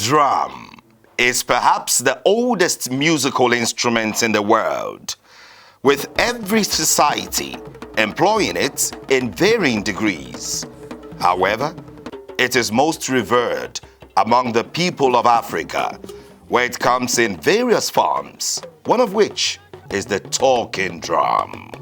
drum is perhaps the oldest musical instrument in the world, with every society employing it in varying degrees. However, it is most revered among the people of Africa, where it comes in various forms, one of which is the talking drum.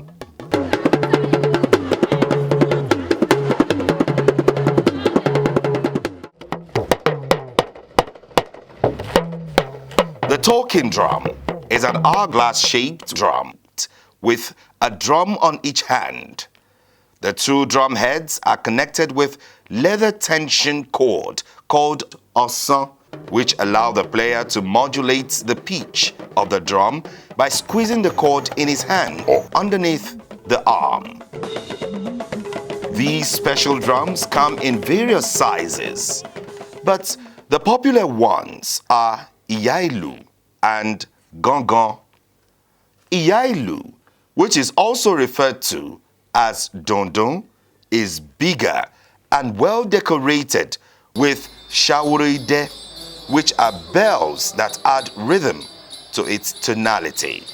The talking drum is an hourglass-shaped drum with a drum on each hand. The two drum heads are connected with leather tension cord called osan, which allow the player to modulate the pitch of the drum by squeezing the cord in his hand or underneath the arm. These special drums come in various sizes, but the popular ones are ILU and gangan. ILU, which is also referred to as dondon, is bigger and well decorated with shauride, which are bells that add rhythm to its tonality.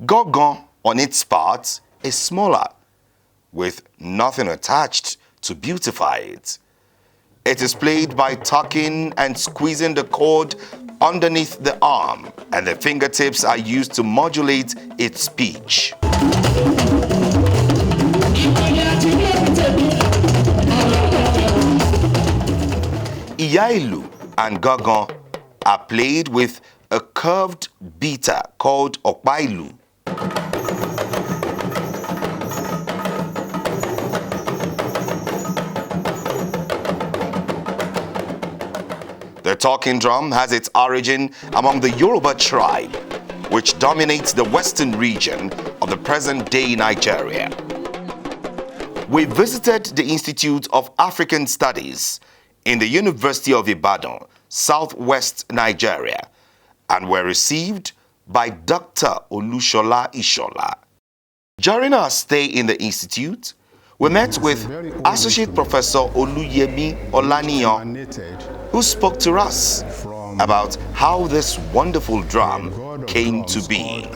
Gangan, on its part, is smaller, with nothing attached to beautify it. It is played by tucking and squeezing the cord underneath the arm, and the fingertips are used to modulate its pitch. ILU and gangan are played with a curved beater called okpailu. The talking drum has its origin among the Yoruba tribe, which dominates the western region of the present-day Nigeria. We visited the Institute of African Studies in the University of Ibadan, southwest Nigeria, and were received by Dr. Olushola Ishola. During our stay in the institute, we met with Associate Professor Oluyemi Olaniyan, who spoke to us about how this wonderful drum came to be.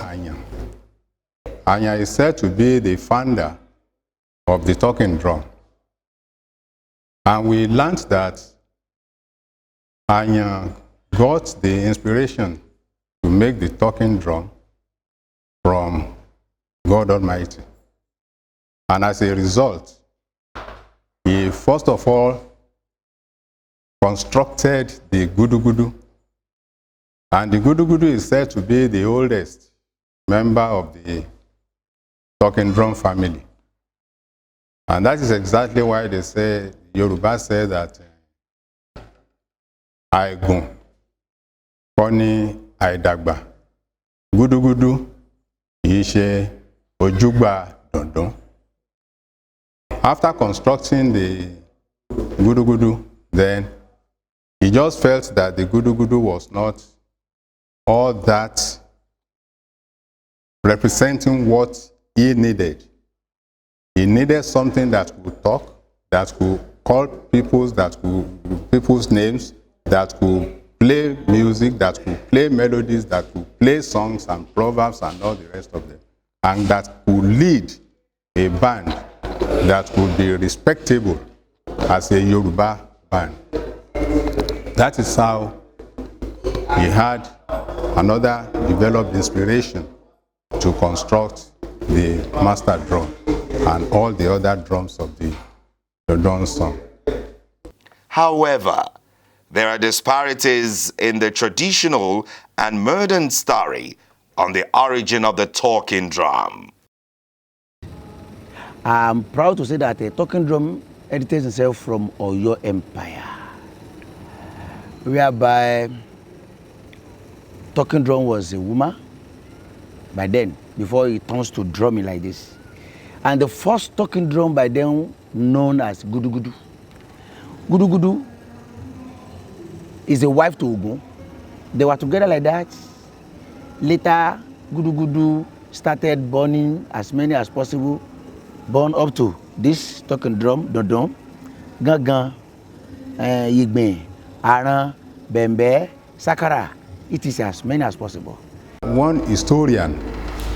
Anya is said to be the founder of the talking drum. And we learned that Anya got the inspiration to make the talking drum from God Almighty. And as a result, he first of all constructed the gudugudu. And the gudugudu is said to be the oldest member of the talking drum family. And that is exactly why they say, Yoruba say that Aigun, Koni Aidagba, Gudugudu, Ishe, Ojugba, Dondon. After constructing the gudugudu, then he just felt that the gudugudu was not all that representing what he needed. He needed something that could talk, that could call people's names, that could play music, that could play melodies, that could play songs and proverbs and all the rest of them, and that could lead a band that would be respectable as a Yoruba band. That is how he had another developed inspiration to construct the master drum and all the other drums of the drum song. However, there are disparities in the traditional and modern story on the origin of the talking drum. I'm proud to say that the talking drum editates itself from Oyo Empire, whereby talking drum was a woman by then, before it turns to drumming like this. And the first talking drum by then known as gudugudu. Gudugudu is a wife to Ogun. They were together like that. Later, gudugudu started burning as many as possible, born up to this talking drum, dondon. gangan, yigbe, aran, bembe, sakara. It is as many as possible. One historian,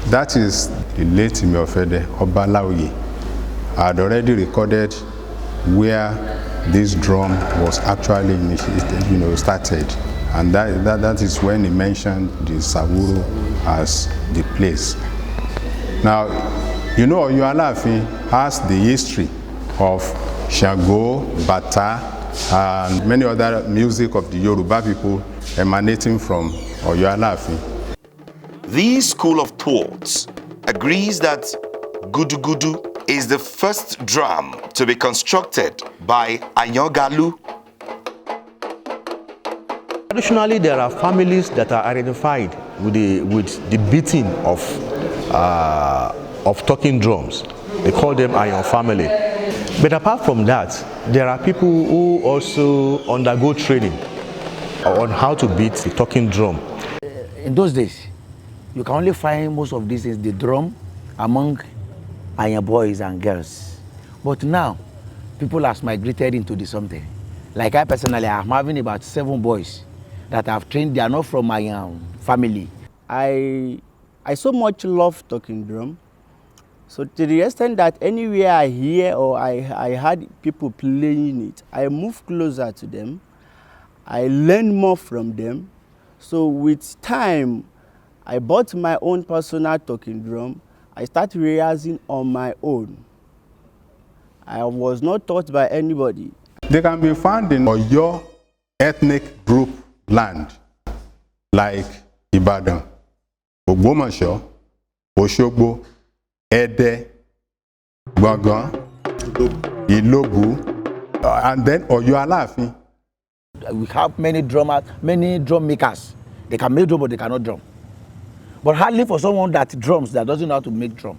that is the late Imiofede Obalaoye, had already recorded where this drum was actually initiated, started. And that is when he mentioned the Sawuro as the place. Now, Oyo Alaafin has the history of Shango, Bata, and many other music of the Yoruba people emanating from Oyo Alaafin. This school of thought agrees that gudugudu is the first drum to be constructed by Ayangalu. Traditionally, there are families that are identified with the beating of talking drums. They call them Ayan family. But apart from that, there are people who also undergo training on how to beat the talking drum. In those days, you can only find most of these things, the drum, among Ayan boys and girls. But now, people have migrated into the something. Like I personally, I'm having about 7 boys that I've trained. They are not from my family. I so much love talking drum. So to the extent that anywhere I hear or I heard people playing it, I move closer to them. I learn more from them. So with time, I bought my own personal talking drum. I started rehearsing on my own. I was not taught by anybody. They can be found in Oyo ethnic group land, like Ibadan, Ogbomoso, Oshogbo, Ede, Gbongan, Ilobu, and then Oyo Alaafin. We have many drummers, many drum makers. They can make drum, but they cannot drum. But hardly for someone that drums that doesn't know how to make drum.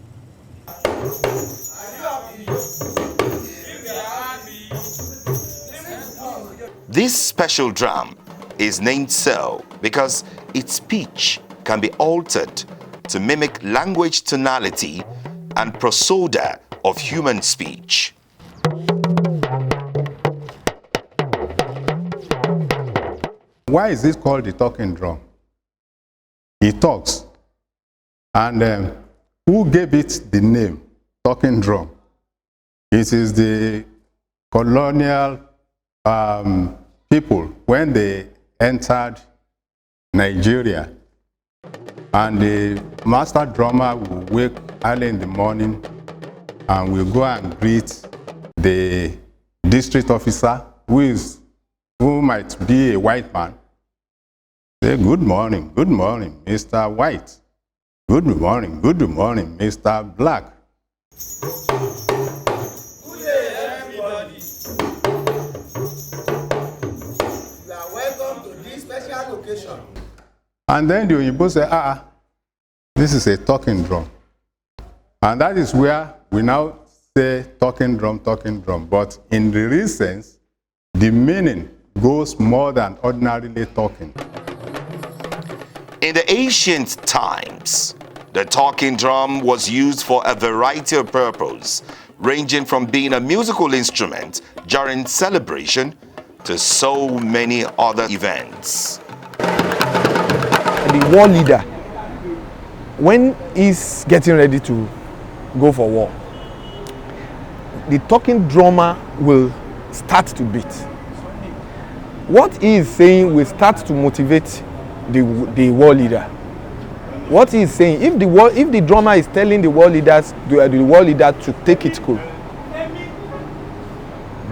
This special drum is named so because its pitch can be altered to mimic language tonality and prosody of human speech. Why is this called the talking drum? It talks. And who gave it the name, talking drum? It is the colonial people when they entered Nigeria. And the master drummer will wake early in the morning and will go and greet the district officer who might be a white man. Say, good morning, Mr. White. Good morning, Mr. Black. Good day, everybody. You are welcome to this special location. And then the Oyibo say, this is a talking drum. And that is where we now say talking drum. But in the real sense, the meaning goes more than ordinarily talking. In the ancient times, the talking drum was used for a variety of purposes, ranging from being a musical instrument during celebration to so many other events. The war leader, when he's getting ready to go for war, the talking drummer will start to beat. What he is saying will start to motivate the war leader. What he is saying, if the drummer is telling the war leader to take it cool,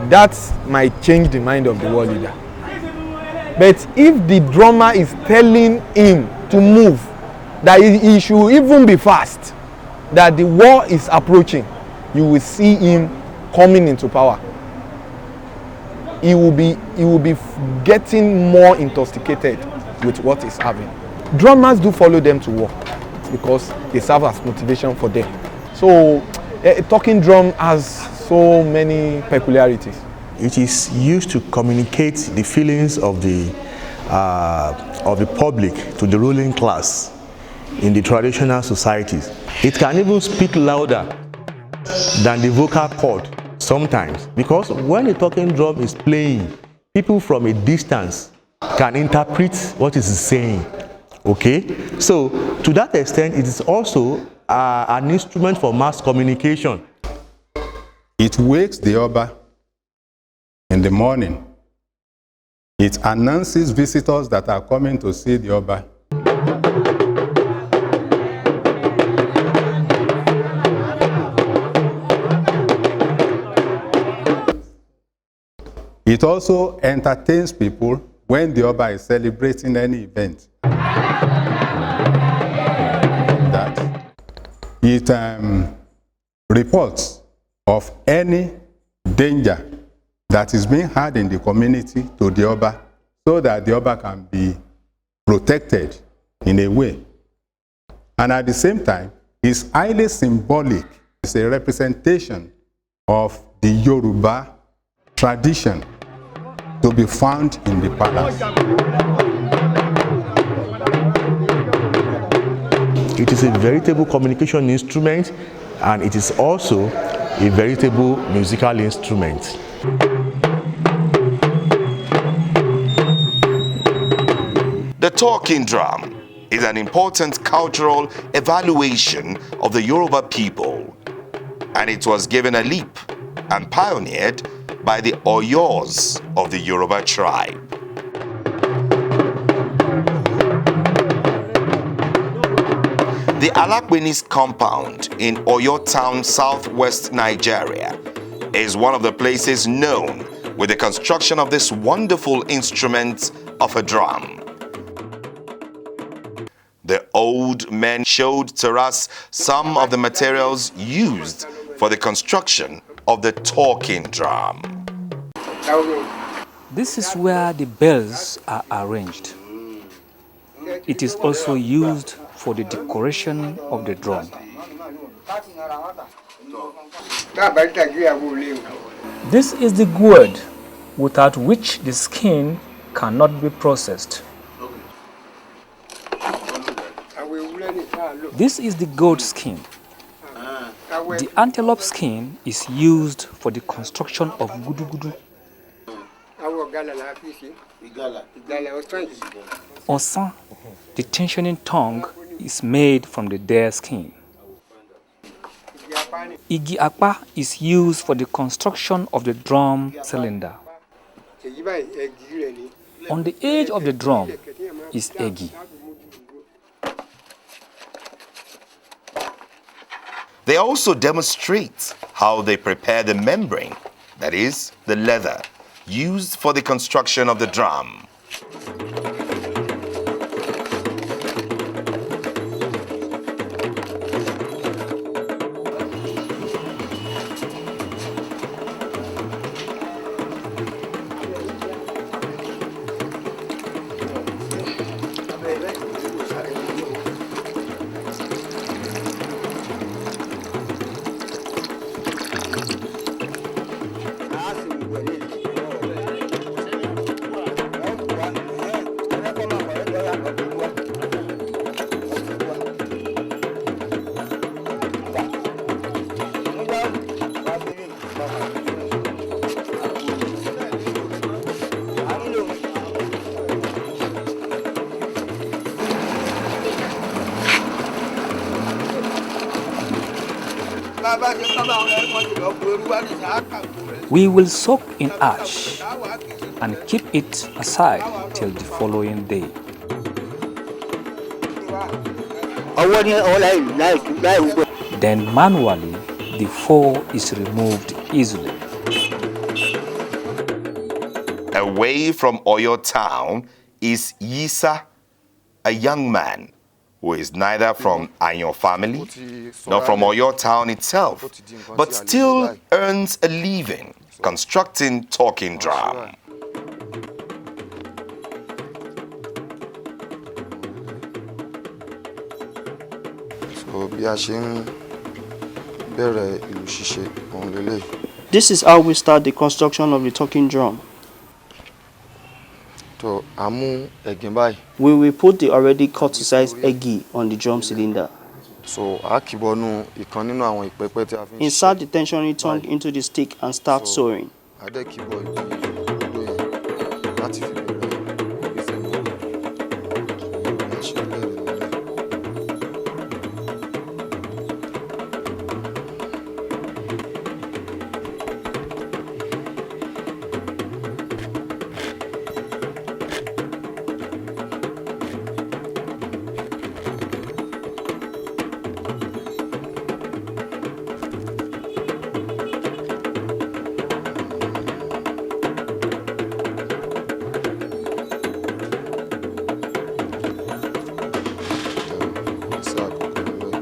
that might change the mind of the war leader. But if the drummer is telling him to move, that he should even be fast, that the war is approaching, you will see him coming into power. He will be getting more intoxicated with what he's having. Drummers do follow them to war because they serve as motivation for them. So a talking drum has so many peculiarities. It is used to communicate the feelings of the public to the ruling class in the traditional societies. It can even speak louder than the vocal cord sometimes, because when a talking drum is playing, people from a distance can interpret what it is saying. Okay, so to that extent, it is also an instrument for mass communication. It wakes the Oba in the morning. It announces visitors that are coming to see the Oba. It also entertains people when the Oba is celebrating any event. That it reports of any danger that is being had in the community to the Oba, so that the Oba can be protected in a way. And at the same time, it's highly symbolic. It's a representation of the Yoruba tradition to be found in the palace. It is a veritable communication instrument, and it is also a veritable musical instrument. The talking drum is an important cultural evaluation of the Yoruba people, and it was given a leap and pioneered by the Oyos of the Yoruba tribe. The Alakwenis compound in Oyo Town, southwest Nigeria, is one of the places known with the construction of this wonderful instrument of a drum. The old men showed to us some of the materials used for the construction of the talking drum. This is where the bells are arranged. It is also used for the decoration of the drum. This is the gourd without which the skin cannot be processed. This is the goat skin. The antelope skin is used for the construction of gudugudu. Osan, the tensioning tongue, is made from the deer skin. Igi akpa is used for the construction of the drum cylinder. On the edge of the drum is egi. They also demonstrate how they prepare the membrane, that is, the leather, used for the construction of the drum. We will soak in ash and keep it aside till the following day. Then manually, the foil is removed easily. Away from Oyo Town is Yisa, a young man who is neither from Ayon family nor from Oyo Town itself, but still earns a living constructing talking drum. This is how we start the construction of the talking drum. We will put the already cut-to-size egi on the drum cylinder. So a kì bọ́nú ìkan nínú àwọn ìpẹ́pẹ́ tí a fi ń Insert the tensioning tongue into the stick and start So, sewing. a dẹ̀ kì bọ́ ibi odó yẹn láti fi bẹ̀rẹ̀ ìgbésẹ̀ náà. So, a ṣe bẹ́ẹ̀ lọ́lẹ̀. Ìgbésẹ̀ àkọ́kọ́ nìyẹn.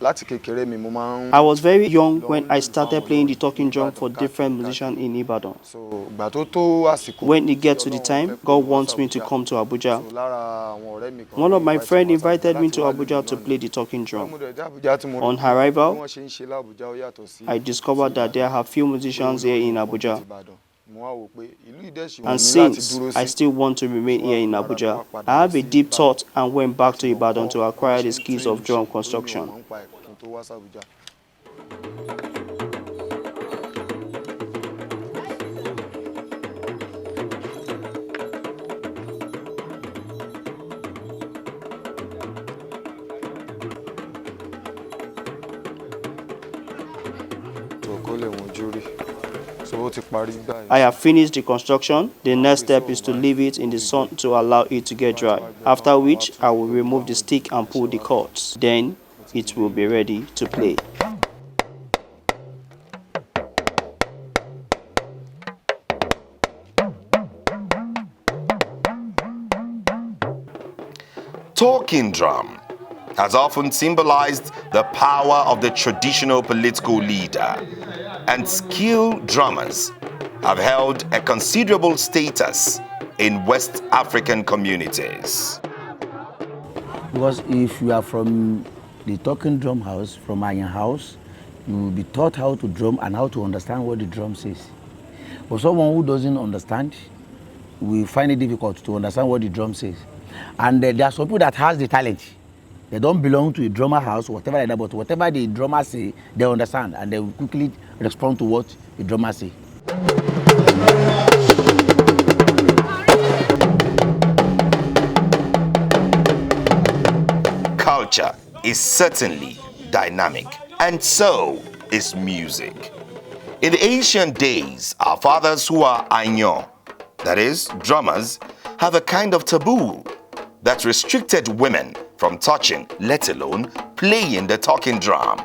Láti kékeré mi mo máa ń. I was very young when I started playing the talking drum for different musicians in Ibadan. So ìgbà tó tó àsìkò. When it gets to the time, God wants me to come to Abuja. So lára àwọn ọ̀rẹ́ mi kan. One of my invite friends mi invited me láti to wá Abuja lùlù to náà play ni. the talking drum. Mo dẹ̀ dé Abuja tí mo rí On bí arrival, wọ́n ṣe ń ṣe l'Abuja ó yàtọ̀ sí. I discovered that there are few musicians here in Abuja. Mo wá wò pé ìlú yìí dẹ̀ ṣì wù mí And láti since dúró I sí. still want to remain here in Abuja, I have a deep thought and went back to Ibadan to acquire the skills of drum construction. Mo ń pa ẹ̀kọ́ kí n tó wá sí Abuja. So kó lè wojú rí. So ó ti parí báyìí. I have finished the construction. The next step is to leave it in the sun to allow it to get dry. After which, I will remove the stick and pull the cords. Then, it will be ready to play. Talking drum has often symbolized the power of the traditional political leader, and skilled drummers have held a considerable status in West African communities. Because if you are from the talking drum house, from Iron House, you will be taught how to drum and how to understand what the drum says. But someone who doesn't understand will find it difficult to understand what the drum says. And there are some people that has the talent. They don't belong to a drummer house, whatever like that, but whatever the drummer say, they understand and they will quickly respond to what the drummer say. Culture is certainly dynamic, and so is music. In the ancient days, our fathers who are Ainyo, that is, drummers, have a kind of taboo that restricted women from touching, let alone playing the talking drum.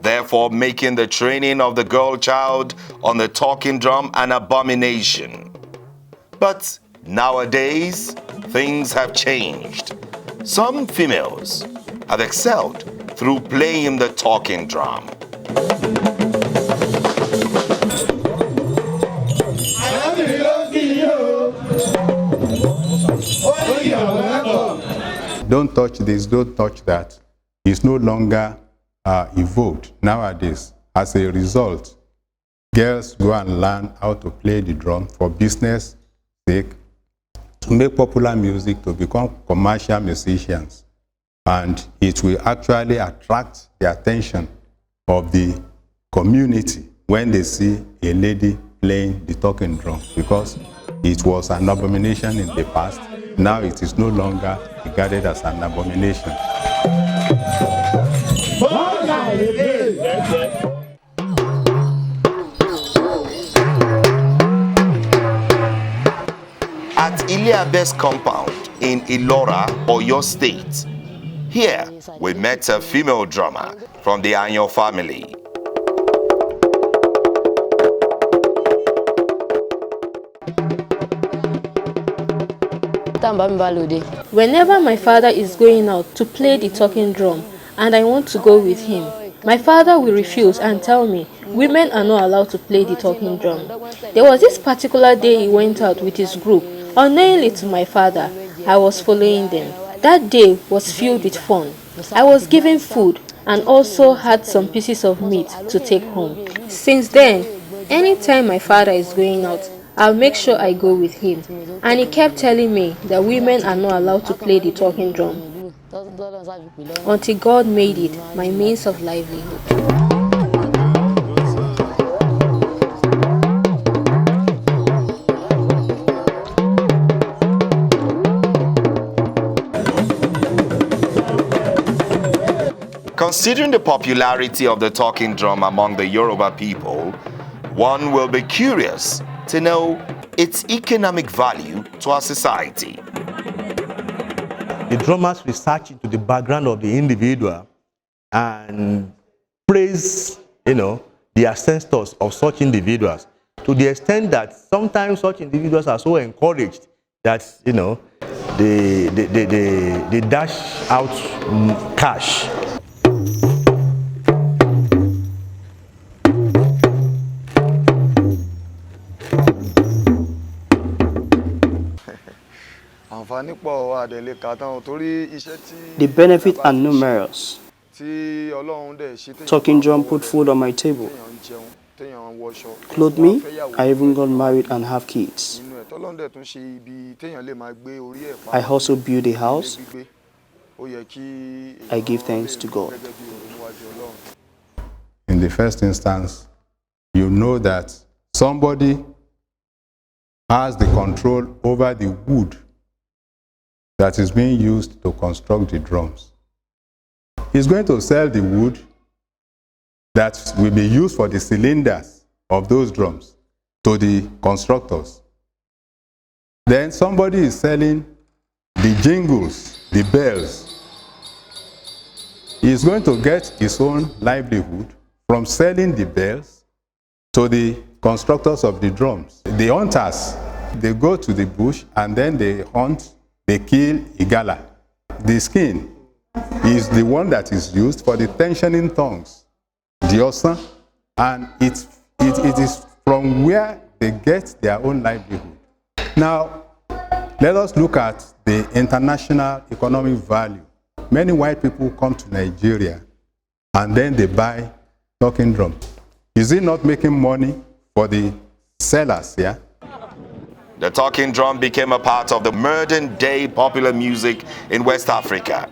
Therefore, making the training of the girl child on the talking drum an abomination. But nowadays, things have changed. Some females have excelled through playing the talking drum. Don't touch this, don't touch that. It's no longer evoked nowadays. As a result, girls go and learn how to play the drum for business sake, to make popular music, to become commercial musicians. And it will actually attract the attention of the community when they see a lady playing the talking drum, because it was an abomination in the past. Now it is no longer regarded as an abomination. At Iliabe's compound, in Ilora, Oyo State. Here, we met a female drummer from the Anyo family. Whenever my father is going out to play the talking drum and I want to go with him, my father will refuse and tell me women are not allowed to play the talking drum. There was this particular day he went out with his group. Unknowingly to my father, I was following them. That day was filled with fun. I was given food and also had some pieces of meat to take home. Since then, anytime my father is going out, I'll make sure I go with him. And he kept telling me that women are not allowed to play the talking drum. Until God made it my means of livelihood. Considering the popularity of the talking drum among the Yoruba people, one will be curious to know its economic value to our society. The drummers research into the background of the individual and praise, the ancestors of such individuals, to the extent that sometimes such individuals are so encouraged that, they dash out cash. The benefits are numerous. Talking drum put food on my table, clothed me, I even got married and have kids. I also build a house. I give thanks to God. In the first instance, you know that somebody has the control over the wood that is being used to construct the drums. He's going to sell the wood that will be used for the cylinders of those drums to the constructors. Then somebody is selling the jingles, the bells. He's going to get his own livelihood from selling the bells to the constructors of the drums. The hunters, they go to the bush and then they hunt, they kill igala. The skin is the one that is used for the tensioning tongues, the osa, and it is from where they get their own livelihood. Now, let us look at the international economic value. Many white people come to Nigeria and then they buy talking drum. Is it not making money for the sellers, yeah? The talking drum became a part of the modern-day popular music in West Africa.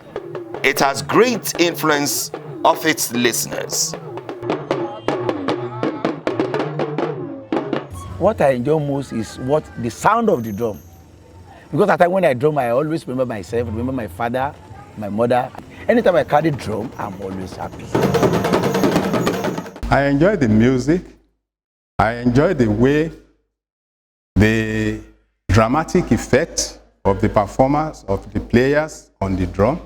It has great influence of its listeners. What I enjoy most is the sound of the drum. Because at the time when I drum, I always remember myself, remember my father, my mother. Anytime I carry drum, I'm always happy. I enjoy the music. I enjoy the way the dramatic effect of the performance of the players on the drum.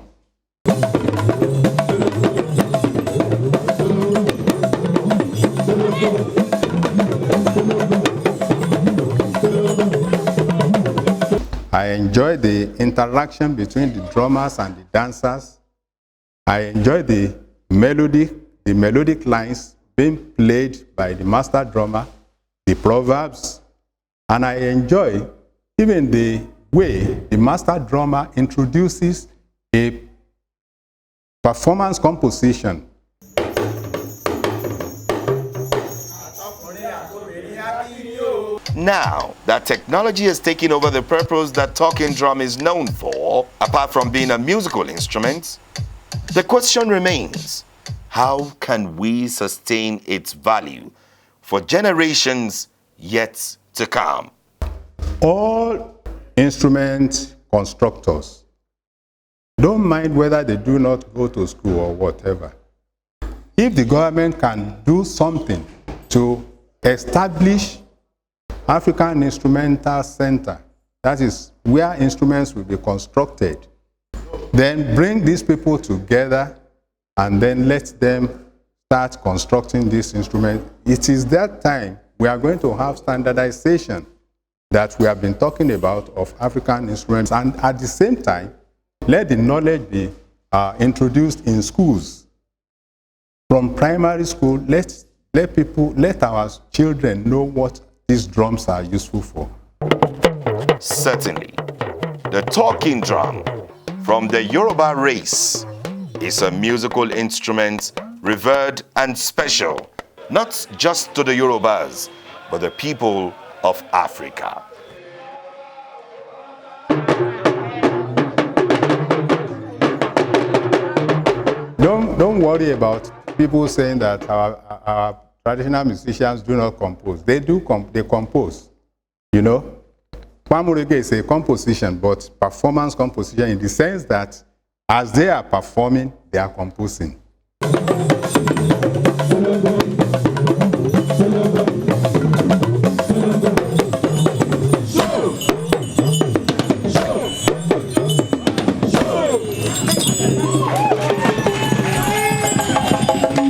I enjoy the interaction between the drummers and the dancers. I enjoy the melodic lines being played by the master drummer, the proverbs, and I enjoy even the way the master drummer introduces a performance composition. Now that technology has taken over the purpose that talking drum is known for, apart from being a musical instrument, the question remains, how can we sustain its value for generations yet to come? All instrument constructors don't mind whether they do not go to school or whatever. If the government can do something to establish African Instrumental Center That is where instruments will be constructed. Then bring these people together and then let them start constructing this instrument. It is that time we are going to have standardization that we have been talking about of African instruments, and at the same time, let the knowledge be introduced in schools. From primary school, let our children know what these drums are useful for. Certainly, the talking drum from the Yoruba race is a musical instrument revered and special, not just to the Yorubas, but the people of Africa. Don't worry about people saying that our traditional musicians do not compose. They do. They compose. You know, Kwamurege is a composition, but performance composition in the sense that as they are performing, they are composing.